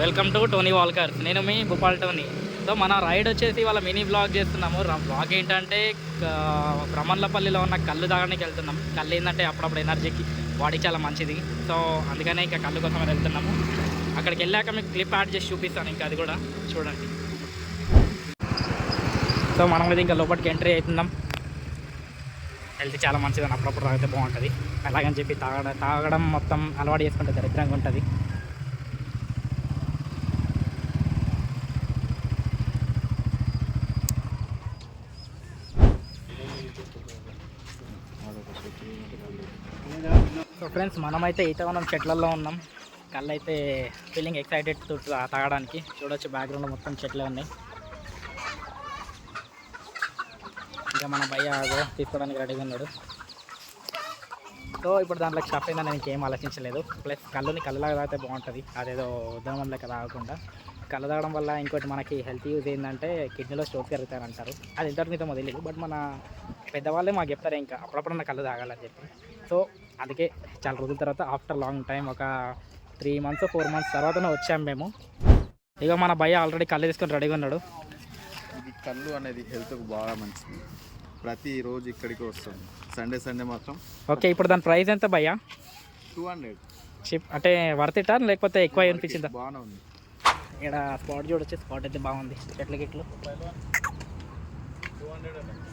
Welcome to Tony Walker. నేను మీ Bhupal Tony. So మన రైడ్ వచ్చేసి వాళ్ళ మినీ బ్లాగ్ చేస్తున్నాము. బ్లాగ్ ఏంటంటే బ్రహ్మన్లపల్లిలో ఉన్న కళ్ళు తాగడానికి వెళ్తున్నాం. కళ్ళు ఏంటంటే అప్పుడప్పుడు ఎనర్జీకి బాడీ చాలా మంచిది. సో అందుకనే ఇంకా కళ్ళు కోసం వెళ్తున్నాము. అక్కడికి వెళ్ళాక మీకు క్లిప్ యాడ్ చేసి చూపిస్తాను, ఇంకా అది కూడా చూడండి. సో మనం ఇది ఇంకా లోపలికి ఎంట్రీ అవుతున్నాం. హెల్త్ చాలా మంచిదని అప్పుడప్పుడు తాగితే బాగుంటుంది. అలాగని చెప్పి తాగడం మొత్తం అలవాటు చేసుకుంటే దరిద్రంగా ఉంటుంది. సో ఫ్రెండ్స్, మనమైతే ఈతవనం చెట్లలో ఉన్నాం. కళ్ళు అయితే ఫీలింగ్ ఎక్సైటెడ్ తాగడానికి. చూడొచ్చు బ్యాక్గ్రౌండ్లో మొత్తం చెట్లే ఉన్నాయి. ఇంకా మన భయ్య తీసుకోవడానికి రెడీగా ఉన్నాడు. సో ఇప్పుడు దాంట్లో స్టఫ్ అయిందని నేను ఇంకేం ఆలోచించలేదు. ప్లస్ కళ్ళులాగా తాగితే బాగుంటుంది, అదేదో ఉద్యమం లెక్క తాగకుండా. కళ్ళు తాగడం వల్ల ఇంకోటి మనకి హెల్త్ యూజ్ ఏంటంటే కిడ్నీలో స్టోన్స్ జరుగుతారంటారు. అది ఇంతవరకు మీతో తెలియదు, బట్ మన పెద్దవాళ్ళే మాకు చెప్తారు ఇంకా అప్పుడప్పుడు నా కళ్ళు తాగాలని చెప్పి. సో అందుకే చాలా రోజుల తర్వాత ఆఫ్టర్ లాంగ్ టైం ఒక 3 months 4 months తర్వాతనే వచ్చాము మేము. ఇక మన భయ్య ఆల్రెడీ కళ్ళు తీసుకొని రెడీగా ఉన్నాడు. ఇది కళ్ళు అనేది హెల్త్కు బాగా మంచిది. ప్రతిరోజు ఇక్కడికి వస్తుంది, సండే మాత్రం. ఓకే, ఇప్పుడు దాని ప్రైస్ ఎంత భయ్య? 200 షిప్ అంటే వర్త్ ఇటా లేకపోతే ఎక్కువ అనిపించిందా? బాగానే ఉంది. ఇక్కడ స్పాట్ చూడొచ్చు, స్పాట్ అయితే బాగుంది. చెట్లు గిట్లు 200